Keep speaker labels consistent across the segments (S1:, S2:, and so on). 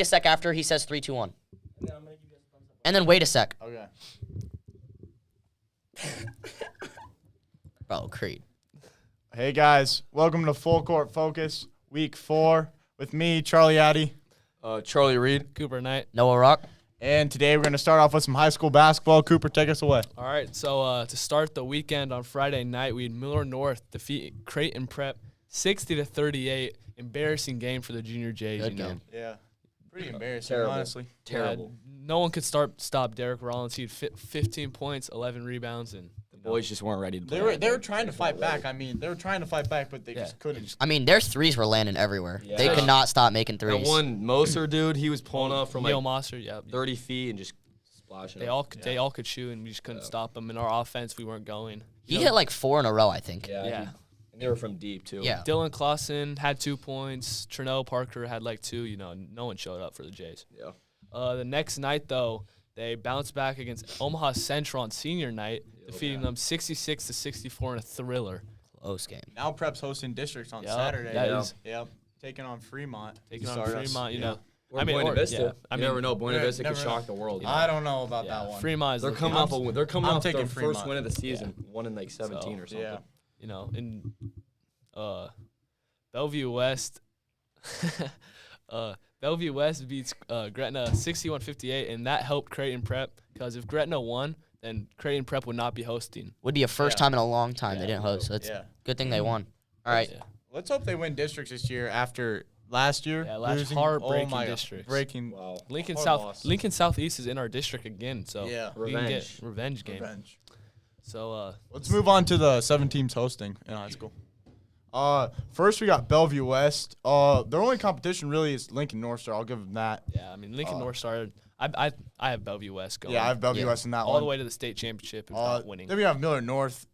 S1: a sec after he says 3, 2, 1. And then wait a sec.
S2: Okay.
S1: Bro, Creed.
S2: Hey guys, welcome to Full Court Focus, Week 4, with me, Charlie Addy.
S3: Charlie Reed.
S4: Cooper Knight.
S1: Noah Rock.
S2: And today we're going to start off with some high school basketball. Cooper, take us away.
S4: All right, so to start the weekend on Friday night, we had Miller North defeat Creighton Prep 60-38. Embarrassing game for the Junior Jays.
S1: Good
S4: you know.
S1: game.
S2: Yeah, pretty embarrassing,
S3: Terrible.
S2: honestly.
S3: Terrible.
S4: Yeah, no one could stop Derek Rollins. He had 15 points, 11 rebounds, and
S3: The boys just weren't ready to play.
S2: They were trying to fight back. I mean, they were trying to fight back, but they just couldn't.
S1: I mean, their threes were landing everywhere.
S3: Yeah.
S1: They could not stop making
S3: That
S1: threes.
S3: one Moser dude, he was pulling up from
S4: Neil
S3: like
S4: Moster. Yeah,
S3: 30 feet and just splashing.
S4: they all could shoot, and we just couldn't stop them. In our offense, we weren't going.
S1: He hit like 4 in a row, I think.
S4: Yeah.
S3: And they were from deep too.
S1: Yeah.
S4: Dylan Clausen had 2 points. Trinell Parker had like 2. You know, no one showed up for the Jays.
S3: Yeah.
S4: The next night, though, they bounced back against Omaha Central on senior night, defeating them 66-64 in a thriller.
S1: Close game.
S2: Now Prep's hosting districts on
S4: Yep,
S2: Saturday.
S4: that
S3: Yeah.
S4: is-
S2: Yep, taking on Fremont.
S4: Taking
S2: to
S4: on
S2: start us.
S4: Fremont, you
S2: Yeah.
S4: know.
S3: Or
S4: I mean,
S3: Buena
S4: or-
S3: Vista.
S4: yeah, I
S3: you
S4: mean,
S3: never know. Buena
S2: Yeah,
S3: Vista could
S2: never
S3: shock
S2: know.
S3: the world.
S2: I don't know about
S4: Yeah,
S2: that one.
S4: Fremont is
S3: They're
S4: looking-
S3: coming off. They're coming
S2: I'm
S3: off their
S2: taking
S3: first
S2: Fremont.
S3: win of the season. One in like 17
S4: So,
S3: or something.
S2: Yeah.
S4: you know, in Bellevue West. Bellevue West beats Gretna 61-58, and that helped Creighton Prep because if Gretna won, then Creighton Prep would not be hosting.
S1: Would be a first
S2: Yeah.
S1: time in a long time they didn't host. So it's
S2: Yeah.
S1: good thing they won. All right.
S4: Yeah.
S2: Let's hope they win districts this year after last year.
S4: Yeah, last
S2: losing.
S4: heartbreaking
S2: Oh my God.
S4: districts.
S2: Breaking
S3: Wow.
S4: Lincoln
S2: Hard
S4: South
S2: loss.
S4: Lincoln Southeast is in our district again, so
S2: Yeah.
S4: we can get
S3: Revenge.
S4: revenge game.
S2: revenge.
S4: So
S2: Let's move on to the 7 teams hosting in high school. First we got Bellevue West. Their only competition really is Lincoln North Star. I'll give them that.
S4: yeah, I mean Lincoln North Star. I have Bellevue West going.
S2: Yeah, I have Bellevue
S1: Yeah.
S2: West in that
S4: all
S2: one.
S4: the way to the state championship and not winning.
S2: Then we have Miller North.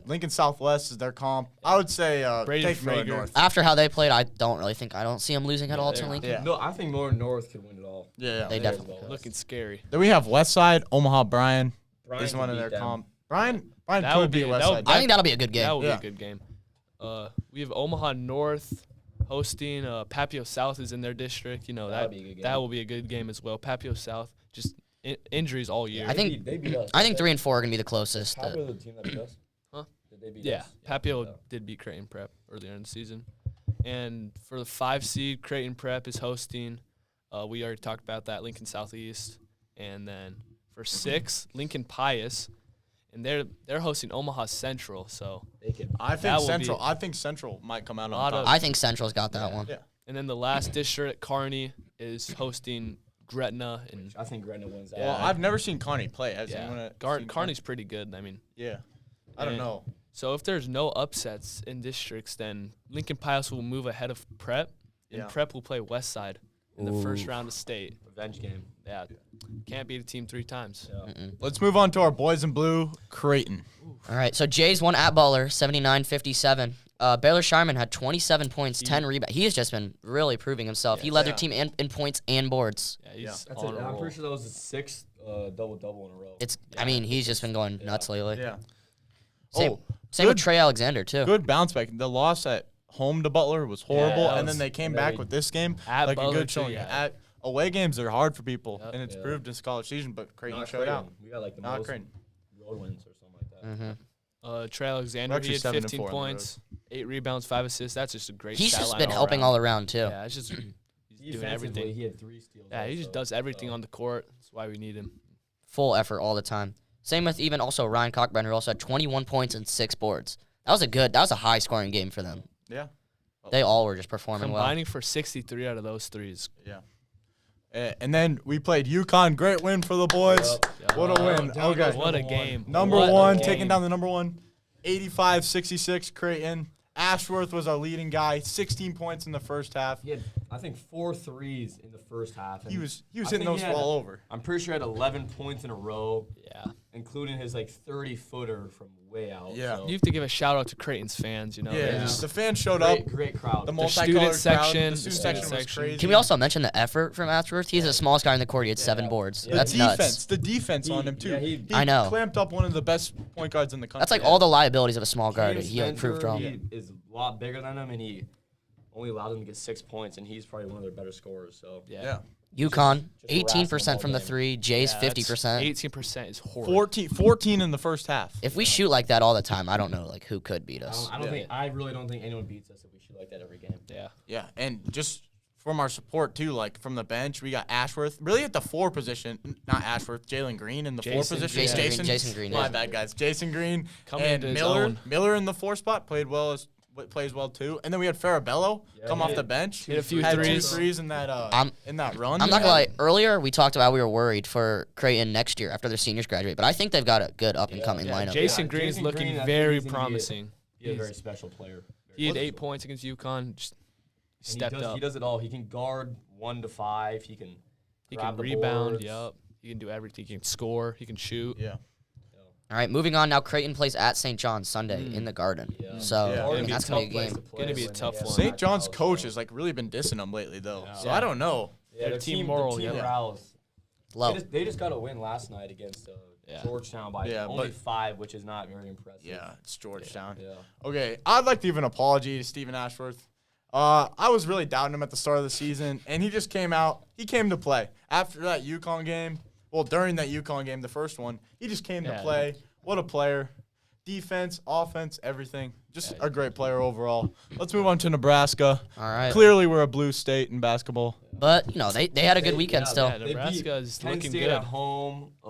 S2: Lincoln Southwest is their comp. I would say
S4: Brady
S2: take Miller
S4: Frager.
S2: North.
S1: After how they played, I don't see them losing at all to
S4: they're-
S1: Lincoln.
S2: Yeah.
S3: No, I think Miller North could win it all.
S2: Yeah.
S1: They definitely
S3: well.
S4: Looking scary.
S2: Then we have Westside. Omaha Bryan
S3: Bryan
S2: is
S3: can
S2: one of
S3: beat
S2: their
S3: them.
S2: comp. Bryan
S4: That
S2: could
S4: would
S2: be
S4: be-
S2: Westside.
S1: I think that'll be a good game.
S4: That will
S2: Yeah.
S4: be a good game. We have Omaha North hosting Papio South is in their district. You know
S3: That'll
S4: that
S3: be a good game.
S4: that will be a good game as well. Papio South just injuries all year.
S1: I think-
S3: They beat us.
S1: I think 3 and 4 are gonna be the closest.
S3: Papio the team that beat us?
S4: Huh?
S3: Did they beat
S4: yeah,
S3: us?
S4: Papio did beat Creighton Prep earlier in the season. And for the 5 seed, Creighton Prep is hosting. We already talked about that, Lincoln Southeast. And then for 6, Lincoln Pius. And they're hosting Omaha Central. So
S3: They could.
S2: I
S4: That
S2: think
S4: will
S2: Central.
S4: be-
S2: I think Central might come out on
S4: Lot
S2: top.
S4: of-
S1: I think Central's got that one.
S2: Yeah.
S4: and then the last district, Kearney, is hosting Gretna and
S3: I think Gretna wins that.
S2: Well, I've never seen Kearney play. Has
S4: yeah,
S2: anyone seen
S4: Kearney's pretty good. I mean,
S2: Yeah. I don't
S4: and-
S2: know.
S4: so if there's no upsets in districts, then Lincoln Pius will move ahead of Prep, and
S2: Yeah.
S4: Prep will play Westside in the first round of state.
S3: Revenge game.
S4: Yeah, can't beat a team 3 times.
S3: Yeah.
S2: Let's move on to our boys in blue, Creighton.
S1: All right. So Jays won at Butler 79-57. Baylor Sharman had 27 points, 10 rebounds. He has just been really proving himself. He led their team in points and boards.
S4: Yeah, he's
S3: That's
S4: on
S3: it.
S4: a
S3: I'm
S4: roll.
S3: pretty sure that was his 6th double-double in a row.
S1: I mean, he's just been going nuts lately.
S2: Yeah.
S1: Same,
S2: Oh,
S1: same with
S2: good-
S1: Trey Alexander too.
S2: Good bounce back. The loss at home to Butler was horrible,
S4: that
S2: and
S4: was-
S2: then they came
S3: and
S2: back
S3: they-
S2: with this game
S4: At
S2: like
S4: Butler,
S2: a good
S4: too,
S2: showing.
S4: yeah.
S2: At away games are hard for people,
S4: Yep.
S2: and it's
S3: Yeah.
S2: proved in college season. But Creighton
S3: Not
S2: showed out.
S3: Creighton. We got like the
S2: Not
S3: most
S2: Creighton.
S3: road wins or something like that.
S4: Trey Alexander,
S2: actually
S4: he had
S2: 7 and
S4: 15
S2: 4 on the road.
S4: points, 8 rebounds, 5 assists. That's just a great
S1: He's
S4: stat
S1: just
S4: line
S1: been helping
S4: around.
S1: all around too.
S4: Yeah, it's just he's doing
S3: Defensively,
S4: everything.
S3: he had 3 steals.
S4: Yeah, he just
S3: also,
S4: does everything
S3: so.
S4: on the court. That's why we need him.
S1: Full effort all the time. Same with even also Ryan Cockburn, who also had 21 points and 6 boards. That was a high scoring game for them.
S2: Yeah.
S1: They all were just performing well.
S4: Combining for 63 out of those threes.
S2: Yeah. And then we played UConn. Great win for the boys.
S4: Yep.
S2: What a win.
S3: Down
S2: Okay.
S3: goes
S4: What a
S3: number
S4: game.
S2: Number
S4: What a
S2: one,
S4: game.
S2: taking down the number one. 85-66 Creighton. Ashworth was our leading guy. 16 points in the first half.
S3: He had, I think, 4 threes in the first half.
S2: He
S3: and
S2: was
S3: I
S2: hitting
S3: think
S2: those
S3: he had-
S2: all over.
S3: I'm pretty sure he had 11 points in a row,
S4: Yeah.
S3: including his like 30-footer from way out.
S2: Yeah.
S3: so
S4: You have to give a shout out to Creighton's fans, you know.
S2: Yeah,
S4: They just-
S2: the fans showed up.
S3: great crowd.
S2: The
S4: The
S2: multicolored
S4: student
S2: crowd.
S4: section,
S2: The student section was crazy.
S1: Can we also mention the effort from Ashworth? He's the smallest guy in the court. He had 7 boards.
S3: Yeah.
S1: That's nuts.
S2: The defense on him too.
S3: yeah, he
S1: I know.
S2: clamped up one of the best point guards in the country.
S1: That's like all the liabilities of a small guard.
S3: James
S1: He improved
S3: Spencer,
S1: wrong.
S3: He is a lot bigger than him, and he only allowed him to get 6 points, and he's probably one of their better scorers. So
S4: Yeah.
S2: Yeah.
S1: UConn,
S3: just harassing
S1: 18%
S3: them
S1: from the
S3: all game.
S1: three. Jay's
S4: Yeah,
S1: 50%.
S4: 18% is horrible.
S2: 14 in the first half.
S1: If we shoot like that all the time, I don't know like who could beat
S3: I
S1: us.
S3: don't, I don't think. I really don't think anyone beats us if we shoot like that every game.
S4: Yeah.
S2: Yeah, and just from our support too, like from the bench, we got Ashworth really at the 4 position, not Ashworth, Jalen Green in the 4
S4: Jason
S2: position.
S1: Green. Jason Green,
S2: My
S1: yeah.
S2: bad, guys. Jason Green
S4: Coming
S2: and
S4: into his
S2: Miller.
S4: own.
S2: Miller in the 4 spot plays well too. And then we had Farabello come
S3: he
S2: off
S3: hit
S2: the bench.
S4: hit a few
S2: had
S4: threes.
S2: 2 threes in that run.
S1: I'm not gonna lie. Earlier, we talked about we were worried for Creighton next year after their seniors graduate, but I think they've got a good up and coming lineup.
S4: Jason Green is
S3: Jason
S4: looking
S3: Green, I think
S4: very
S3: he's gonna be a-
S4: promising.
S3: He's a very special player.
S4: He had
S3: Very
S4: 8 points against UConn. Just
S3: And
S4: stepped up.
S3: He does it all. He can guard 1 to 5. He can.
S4: He
S3: grab
S4: can
S3: the
S4: rebound.
S3: boards.
S4: Yup. He can do everything. He can score. He can shoot.
S2: Yeah.
S1: All right, moving on now. Creighton plays at St. John's Sunday in the Garden.
S3: Yeah.
S1: So
S2: Yeah.
S1: I mean,
S4: Gonna be
S1: that's
S4: a
S1: gonna be a
S3: Tough place
S1: game.
S3: to play
S4: Gonna be a
S3: when
S4: tough
S3: they
S4: one.
S3: have
S2: St. John's
S3: Matt
S2: coach
S3: Powell,
S2: has like really been dissing them lately though.
S3: Yeah.
S2: So
S4: Yeah.
S2: I don't know.
S3: Yeah,
S4: Their team moral,
S3: Their team
S4: yeah.
S3: morale's
S1: Low.
S3: They just got a win last night against
S4: Yeah.
S3: Georgetown by
S2: Yeah,
S3: only
S2: but-
S3: 5, which is not very impressive.
S2: Yeah, it's Georgetown.
S3: Yeah.
S2: Okay, I'd like to give an apology to Stephen Ashworth. I was really doubting him at the start of the season, and he just came out. He came to play after that UConn game. Well, during that UConn game, the first one, he just came to play. What a player! Defense, offense, everything. Just a great player overall. Let's move on to Nebraska.
S1: All right.
S2: Clearly, we're a blue state in basketball.
S1: But they had a good weekend still.
S4: Yeah, Nebraska is
S3: Penn
S4: looking
S3: State
S4: good.
S3: at home a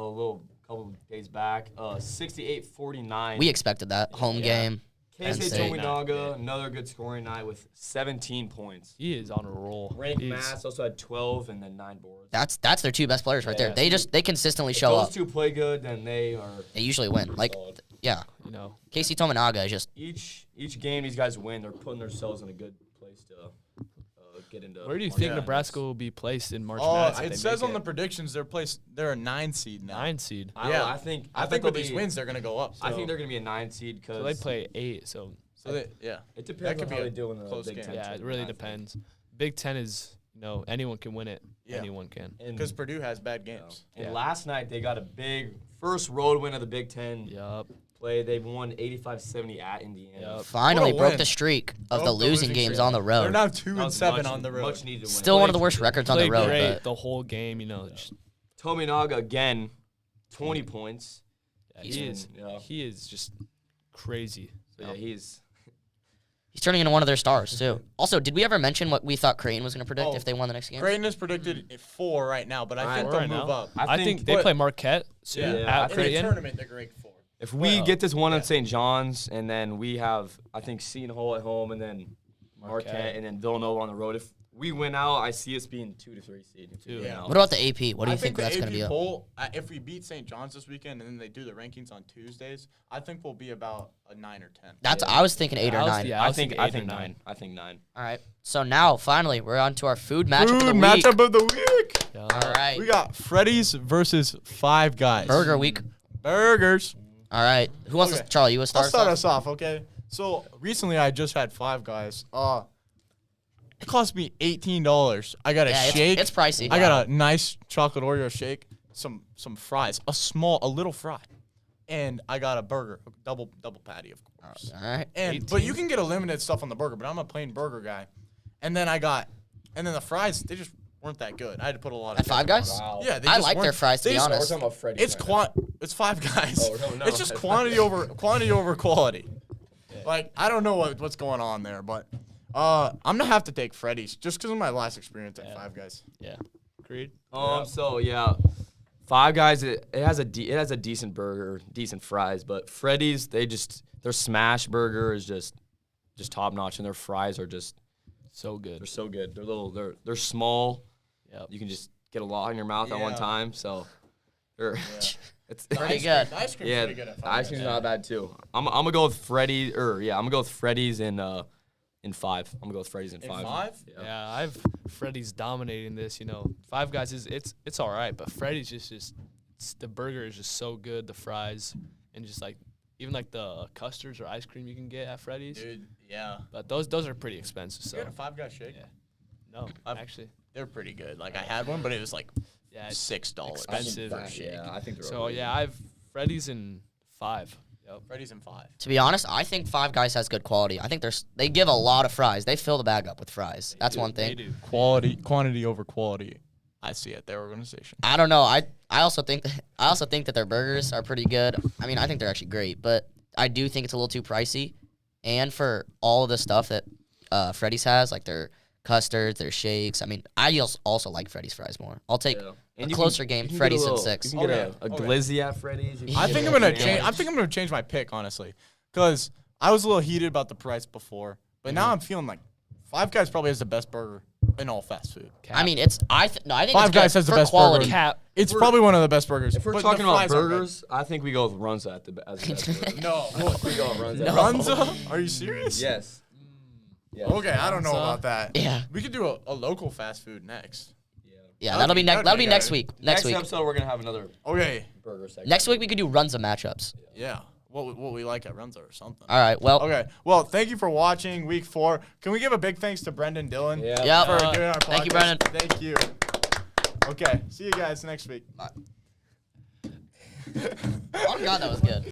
S3: couple days back. 68-49.
S1: We expected that home game. Penn
S3: K-State
S1: State.
S3: Tominaga, another good scoring night with 17 points.
S4: He is on a roll.
S3: Ranked
S4: He's-
S3: Mass also had 12 and then 9 boards.
S1: That's their 2 best players right there.
S3: Yeah.
S1: They consistently
S3: If
S1: show
S3: those
S1: up.
S3: 2 play good, then they are
S1: They usually win. Like
S3: solid.
S1: yeah,
S4: You know,
S1: Casey Tominaga is just
S3: Each game these guys win, they're putting themselves in a good place to get into.
S4: where do you
S3: March
S4: think
S2: Yeah.
S4: Nebraska will be placed in March
S2: Oh,
S4: Madness? if
S2: it
S4: they
S2: says
S4: make
S2: on the
S4: it?
S2: predictions they're a 9 seed now.
S4: 9 seed.
S2: Yeah,
S3: I think
S2: I think
S3: they'll
S2: with these
S3: be-
S2: wins they're gonna go up.
S3: I think they're going to be a 9 seed because
S4: So they play 8. So
S2: So yeah.
S3: It
S2: That
S3: depends
S2: could
S3: on
S2: be
S3: how
S2: a
S3: they do in the
S2: close
S3: Big
S2: game.
S3: Ten.
S4: yeah, it
S3: tournament,
S4: really
S3: I think.
S4: depends. Big Ten is anyone can win it.
S2: Yeah.
S4: Anyone can.
S3: And,
S2: Because Purdue has bad games.
S3: and
S4: Yeah.
S3: last night they got a big first road win of the Big Ten
S4: Yup.
S3: play. They won 85-70 at Indiana.
S4: Yup.
S1: finally
S2: What a
S1: broke
S2: win.
S1: the streak of
S2: Broke
S1: the
S2: the
S1: losing
S2: losing
S1: games
S2: streak.
S1: on the
S2: They're
S1: road.
S2: now
S3: That
S2: 2-7
S3: was
S2: on the road.
S3: Much needed win.
S1: Still one of the worst records on the
S4: Played
S1: road.
S4: great
S1: But
S4: the whole game. You know, just,
S3: Tominaga again, 20 points.
S4: yeah,
S3: He's
S4: he
S3: been-
S4: is.
S3: yeah.
S4: He is just crazy.
S3: So yeah, he's
S1: he's turning into one of their stars too. Also, did we ever mention what we thought Creighton was going to predict
S2: Oh,
S1: if they won the next game?
S2: Creighton is predicted at 4 right now, but I think
S4: Four
S2: they'll
S4: right
S2: move
S4: now?
S2: up.
S4: I think they
S2: but-
S4: play Marquette soon
S3: Yeah, I
S4: at
S3: think
S2: In the
S4: Creighton.
S2: tournament, they're ranked 4.
S3: if we
S2: Well,
S3: get this one
S2: yeah.
S3: at St. John's and then we have I think Seton Hall at home and then Marquette,
S4: Marquette.
S3: and then Villanova on the road. If we win out, I see us being 2 to 3 seed. If we
S4: Two.
S3: win
S2: Yeah.
S3: out.
S1: What about the AP? What do
S2: I
S1: you think
S2: the
S1: that's going
S2: AP
S1: to be?
S2: poll, if we beat St. John's this weekend and then they do the rankings on Tuesdays, I think we'll be about a 9 or 10.
S1: That's I was thinking 8 or
S4: I was-
S1: 9.
S4: yeah,
S3: I
S4: was
S3: think
S4: thinking 8 or
S3: 9.
S4: 9.
S3: I think 9.
S1: All right. So now finally we're on to our food matchup of the
S2: Food
S1: week.
S2: matchup of the week.
S1: All right.
S2: We got Freddy's versus Five Guys.
S1: Burger week.
S2: Burgers.
S1: All right. Who wants
S2: Okay.
S1: to? Charlie, you want to
S2: I'll
S1: start?
S2: start us off, okay? So recently I just had Five Guys. It cost me $18. I got a
S1: Yeah,
S2: shake.
S1: it's pricey.
S2: I got a nice chocolate Oreo shake, some fries, a little fry, and I got a burger, a double patty, of course.
S1: All right.
S2: But you can get a limited stuff on the burger, but I'm a plain burger guy. And then the fries, they just weren't that good. I had to put a lot of
S1: At Five Guys?
S3: Wow.
S2: Yeah, they
S1: I
S2: just
S1: like their
S2: weren't-
S1: fries, to
S2: they
S1: be
S2: just-
S1: honest.
S3: We're talking about Freddy's.
S2: It's Five Guys.
S3: Oh, no.
S2: It's just quantity over quality. Like I don't know what's going on there, but I'm gonna have to take Freddy's just because of my last experience at Five Guys.
S4: Yeah. Agreed.
S3: So yeah, Five Guys it has a decent burger, decent fries, but Freddy's their smash burger is just top notch, and their fries are just
S4: So good.
S3: they're so good. They're small.
S4: Yep.
S3: You can just get a lot in your mouth at one
S2: Yeah.
S3: time. So they're it's
S1: Pretty good.
S2: The ice cream's
S3: yeah.
S2: pretty good at
S3: The
S2: Five
S3: ice
S2: Guys.
S3: cream's not bad too. I'm gonna go with Freddy's I'm gonna go with Freddy's in 5. I'm gonna go with Freddy's in 5.
S2: 5?
S4: Yeah, I've Freddy's dominating this. You know, Five Guys it's all right, but Freddy's just the burger is just so good. The fries and just like even like the custards or ice cream you can get at Freddy's.
S2: Dude, yeah.
S4: But those are pretty expensive.
S2: You
S4: So
S2: got a Five Guys shake?
S4: Yeah. no, actually,
S2: They're pretty good. Like I had one, but it was like
S4: yeah, it's
S2: $6
S4: expensive.
S2: for a shake.
S3: Yeah, I think they're
S4: So
S3: overrated.
S4: yeah, I've Freddy's in 5. Yep.
S2: Freddy's in 5.
S1: To be honest, I think Five Guys has good quality. I think they give a lot of fries. They fill the bag up with fries. That's one
S4: They
S1: thing.
S4: do.
S2: Quantity over quality. I see it. Their organization.
S1: I don't know. I also think that their burgers are pretty good. I mean, I think they're actually great, but I do think it's a little too pricey. And for all of the stuff that Freddy's has, like their custards, their shakes. I mean, I also like Freddy's fries more. I'll take a closer game, Freddy's and 6.
S3: You can get a glizzy at Freddy's.
S2: I think I'm gonna change. I think I'm gonna change my pick honestly, because I was a little heated about the price before, but now I'm feeling like Five Guys probably has the best burger in all fast food.
S1: I mean, I think
S2: Five
S1: it's
S2: Guys
S1: good
S2: has the
S1: for
S2: best
S1: quality.
S2: burger.
S4: Cap.
S2: It's probably one of the best burgers.
S3: If we're
S2: but the
S3: talking about
S2: fries aren't good.
S3: burgers, I think we go with Runza as the best burger.
S2: No.
S3: We go with Runza.
S2: Runza? Are you serious?
S3: Yes. Yes.
S2: Okay, I don't know
S4: Runza?
S2: about that.
S1: Yeah.
S2: We could do a local fast food next.
S1: Yeah,
S2: That'd be
S1: next
S2: good.
S1: week.
S3: Next
S1: Next week.
S3: episode, we're gonna have another
S2: Okay.
S3: burger section.
S1: Next week we could do Runza matchups.
S2: Yeah. What we like at Runza or something.
S1: All right. Well,
S2: Okay. Well, thank you for watching week 4. Can we give a big thanks to Brendan Dillon?
S3: Yeah.
S1: Yeah.
S2: For doing our podcast?
S1: Thank you, Brendan.
S2: Thank you. Okay. See you guys next week.
S1: Oh God, that was good.